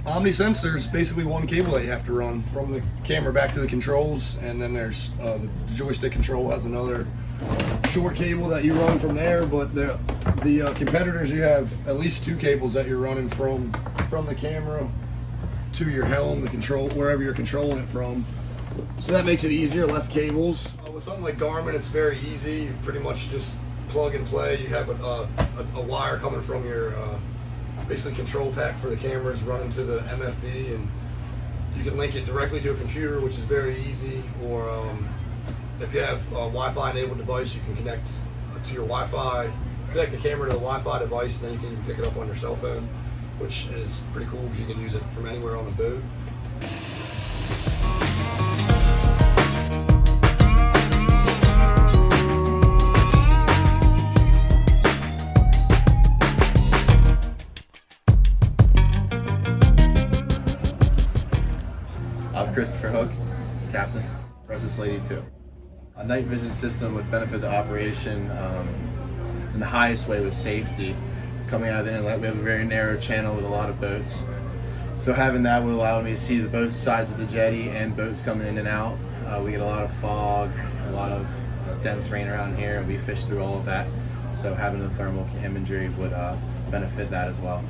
Omni sensor is basically one cable that you have to run from the camera back to the controls, and then there's the joystick control has another short cable that you run from there. But the competitors, you have at least 2 cables that you're running from the camera to your helm, the control, wherever you're controlling it from. So that makes it easier, less cables. With something like Garmin, it's very easy. You pretty much just plug and play. You have a wire coming from your basically control pack for the cameras running to the MFD, and you can link it directly to a computer, which is very easy. Or if you have a Wi-Fi enabled device, you can connect to your Wi-Fi, connect the camera to the Wi-Fi device, and then you can even pick it up on your cell phone, which is pretty cool because you can use it from anywhere on the boat. Christopher Hook, Captain, Restless Lady Two. A night vision system would benefit the operation in the highest way with safety. Coming out of the inlet, we have a very narrow channel with a lot of boats. So having that would allow me to see both sides of the jetty and boats coming in and out. We get a lot of fog, a lot of dense rain around here, and we fish through all of that. So having the thermal imagery would benefit that as well.